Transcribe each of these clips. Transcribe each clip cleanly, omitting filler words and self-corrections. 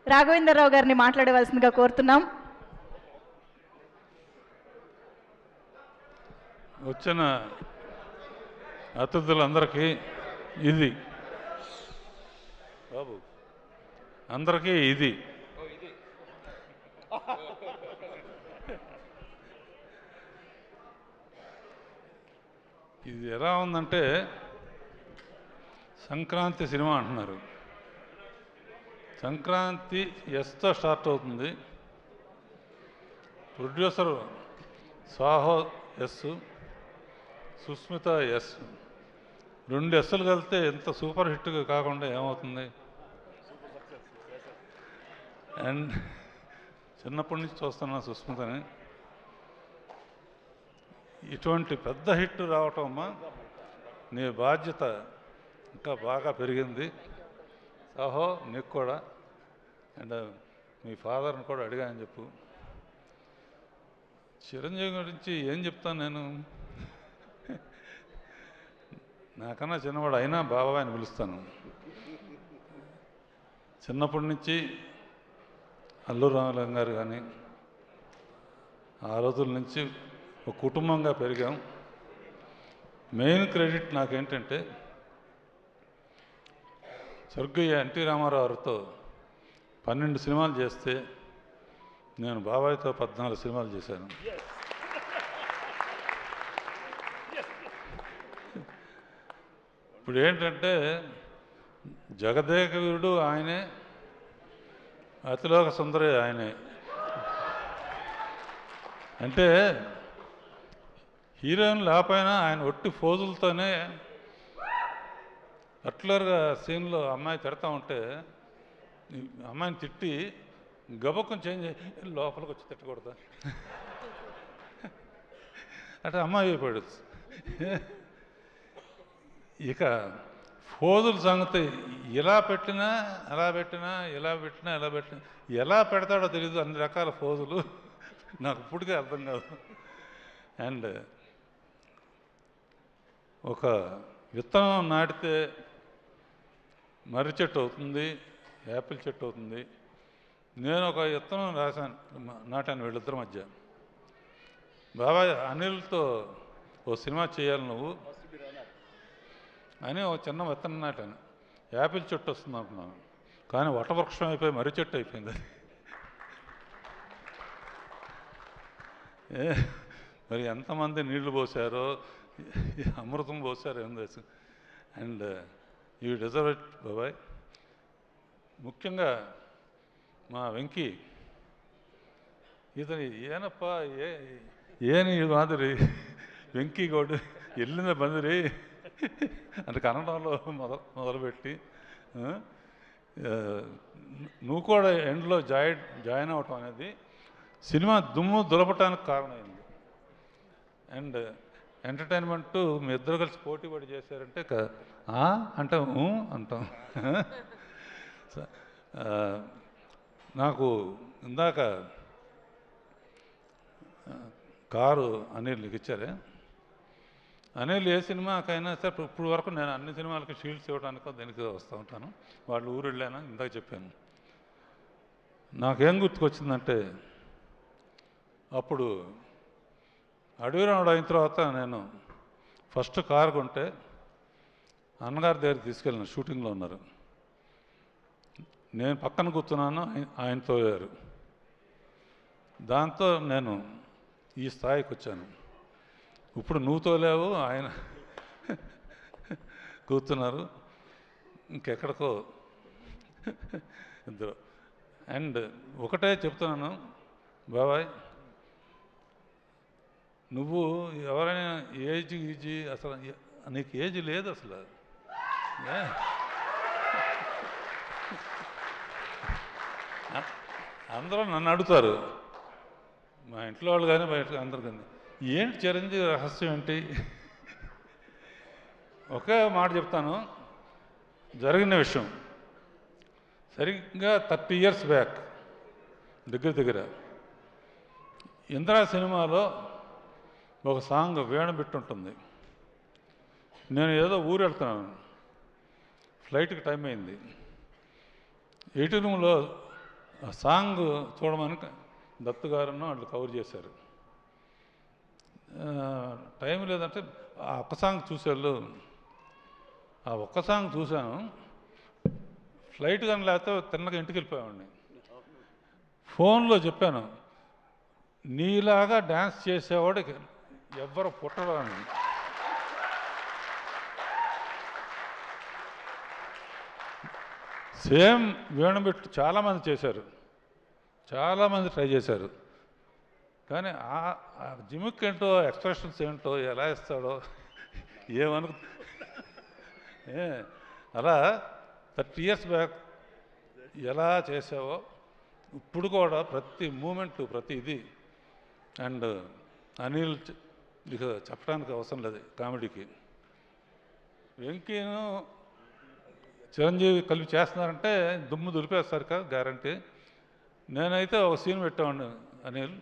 రాఘవేంద్రరావు గారిని మాట్లాడవలసిందిగా కోరుతున్నాం. వచ్చిన అతిథులందరికీ ఇది బాబు అందరికీ ఇది ఇది ఎలా ఉందంటే సంక్రాంతి సినిమా అంటున్నారు. సంక్రాంతి ఎస్తో స్టార్ట్ అవుతుంది. Producer Sahu S, Sushmita S, 2 ఎస్సులు కలిస్తే ఎంత సూపర్ హిట్గా కాకుండా ఏమవుతుంది? అండ్ చిన్నప్పటి నుంచి చూస్తున్నా సుస్మితని. ఇటువంటి పెద్ద హిట్ రావటం అమ్మా నీ బాధ్యత ఇంకా బాగా పెరిగింది. సాహో నీకు కూడా, అండ్ మీ ఫాదర్ని కూడా అడిగాను చెప్పు. చిరంజీవి గురించి ఏం చెప్తాను నేను? నాకన్నా చిన్నవాడు అయినా బాబాయ్ అని పిలుస్తాను. చిన్నప్పటి నుంచి అల్లు రామలింగ గారు కానీ ఆ రోజుల నుంచి ఒక కుటుంబంగా పెరిగాం. మెయిన్ క్రెడిట్ నాకేంటంటే స్వర్గీయ ఎన్టీ రామారావు గారితో 12 సినిమాలు చేస్తే నేను బాబాయ్తో 14 సినిమాలు చేశాను. ఇప్పుడు ఏంటంటే జగదేక వీరుడు ఆయనే, అతిలోక సుందరి ఆయనే. అంటే హీరోయిన్ లేకపోయినా ఆయన ఒట్టి ఫోజులతోనే పర్టికులర్గా సీన్లో అమ్మాయి తిడతా ఉంటే అమ్మాయిని తిట్టి గబక్కం చేంజ్ లోపలికి వచ్చి తిట్టకూడదా అంటే అమ్మాయి అయిపోయాడు. ఇక ఫోజుల సంగతి ఇలా పెట్టినా అలా పెట్టినా, ఇలా పెట్టినా ఇలా పెట్టినా, ఎలా పెడతాడో తెలీదు. అన్ని రకాల ఫోజులు నాకు ఇప్పటికే అర్థం కాదు. అండ్ ఒక విత్తనం నాటితే మర్రి చెట్టు అవుతుంది, యాపిల్ చెట్టు అవుతుంది. నేను ఒక విత్తనం నాటాను వీళ్ళిద్దరి మధ్య. బాబాయ్ అనిల్తో ఓ సినిమా చేయాలి నువ్వు అని ఒక చిన్న విత్తనం నాటాను. యాపిల్ చెట్టు వస్తుంది అనుకున్నాను, కానీ వటవృక్షం అయిపోయి మర్రి చెట్టు అయిపోయింది. అది మరి ఎంతమంది నీళ్లు పోసారో, అమృతం పోసారో ఏం తెలుసు. అండ్ యూ డిజర్వ్ ఇట్ బాబాయ్. ముఖ్యంగా మా వెంకీ, ఇతని ಏನಪ್ಪ ಏನು ಇದು మాదిరి వెంకీ గౌడ్ ఎల్లింద బందిరి అంటే కన్నడంలో మొదలుపెట్టి నువ్వు కూడా ఎండ్లో జాయిన్ అవ్వటం అనేది సినిమా దుమ్ము దులపటానికి కారణమైంది. అండ్ ఎంటర్టైన్మెంట్ మీ ఇద్దరు కలిసి పోటీ పడి చేశారంటే అంటాం అంటాం. నాకు ఇందాక కారు అనిల్ ఇచ్చారే, అనిల్ ఏ సినిమాకైనా సరే ఇప్పుడు వరకు నేను అన్ని సినిమాలకి షీల్డ్స్ ఇవ్వడానికో దీనికి వస్తూ ఉంటాను. వాళ్ళు ఊరు వెళ్ళాను, ఇందాక చెప్పాను. నాకేం గుర్తుకొచ్చిందంటే అప్పుడు అడవి రాముడు అయిన తర్వాత నేను ఫస్ట్ కారు కొంటే అన్నగారి దగ్గర తీసుకెళ్ళిన, షూటింగ్లో ఉన్నారు. నేను పక్కన కూర్చున్నాను, ఆయన తోలారు. దాంతో నేను ఈ స్థాయికి వచ్చాను. ఇప్పుడు నువ్వు తోలేవు, ఆయన కూర్చున్నారు, ఇంకెక్కడికో ఇద్దరు. అండ్ ఒకటే చెప్తున్నాను బాబాయ్, నువ్వు ఎవరైనా ఏజ్ అసలు నీకు ఏజ్ లేదు అసలు. అందరూ నన్ను అడుగుతారు, మా ఇంట్లో వాళ్ళు కానీ బయట అందరు కానీ, ఏంటి చిరంజీవి రహస్యం ఏంటి? ఒకే మాట చెప్తాను, జరిగిన విషయం. సరిగ్గా 30 years బ్యాక్ దగ్గర ఇందిరా సినిమాలో ఒక సాంగ్ వేణు బిట్టుంటుంది. నేను ఏదో ఊరు వెళ్తున్నాను, ఫ్లైట్కి టైం అయింది. ఎయిటింగ్ రూమ్లో ఆ సాంగ్ చూడమని దత్తు గారును వాళ్ళు కవర్ చేశారు. టైం లేదంటే ఆ ఒక్క సాంగ్ చూసేవాళ్ళు. ఆ ఒక్క సాంగ్ చూశాను. ఫ్లైట్ కానీ లేకపోతే తిన్నగా ఇంటికి వెళ్ళిపోయామండి. ఫోన్లో చెప్పాను, నీలాగా డ్యాన్స్ చేసేవాడికి ఎవ్వరు పుట్టడు అని. సేమ్ వీణబెట్టు చాలామంది చేశారు, చాలామంది ట్రై చేశారు. కానీ ఆ జిమిక్ ఏంటో, ఎక్స్ప్రెషన్స్ ఏంటో, ఎలా ఇస్తాడో ఏమను. అలా 30 years బ్యాక్ ఎలా చేసావో ఇప్పుడు కూడా ప్రతి మూమెంటు, ప్రతి ఇది. అండ్ అనిల్ ఇక చెప్పడానికి అవసరం లేదు కామెడీకి. వెంకీను చిరంజీవి కలిపి చేస్తున్నారంటే దుమ్ము దులిపేస్తారు కదా, గ్యారంటీ. నేనైతే ఒక సీన్ పెట్టామండి అనిల్,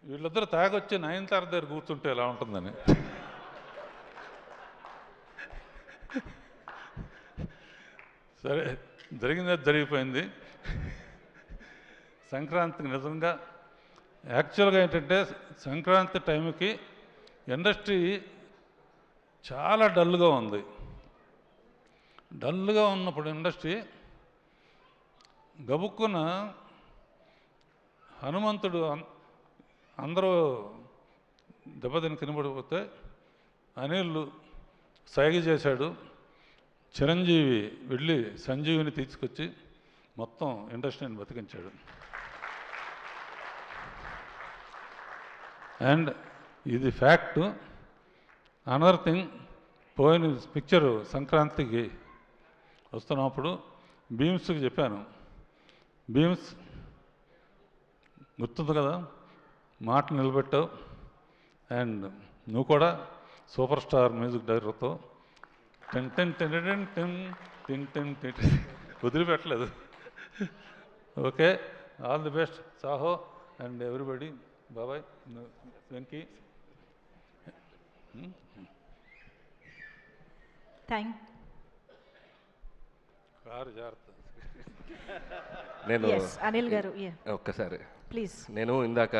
వీళ్ళిద్దరు తాగొచ్చి నయనతార దగ్గర కూర్చుంటే ఎలా ఉంటుందని. సరే, జరిగింది జరిగిపోయింది. సంక్రాంతికి నిజంగా యాక్చువల్గా ఏంటంటే సంక్రాంతి టైంకి ఇండస్ట్రీ చాలా డల్గా ఉంది. డల్గా ఉన్నప్పుడు ఇండస్ట్రీ గబుక్కున హనుమంతుడు అందరూ దెబ్బతిని కినబడిపోతే అనిల్ సైగ చేశాడు. చిరంజీవి వెళ్ళి సంజీవిని తీసుకొచ్చి మొత్తం ఇండస్ట్రీని బతికించాడు. అండ్ ఇది ఫ్యాక్టు. అనదర్ థింగ్, పోయిన పిక్చరు సంక్రాంతికి వస్తున్నప్పుడు భీమ్స్కి చెప్పాను, భీమ్స్ గుర్తుంది కదా, మాట నిలబెట్టావు. అండ్ నువ్వు కూడా సూపర్ స్టార్ మ్యూజిక్ డైరెక్టర్తో ten ten ten ten ten ten ten ten వదిలిపెట్టలేదు. Okay, all the best Saaho and everybody. బాబాయ్, వెంకీ. కారు జాగ్రత్త. నేను అనిల్ గారు ఒక్కసారి ప్లీజ్. నేను ఇందాక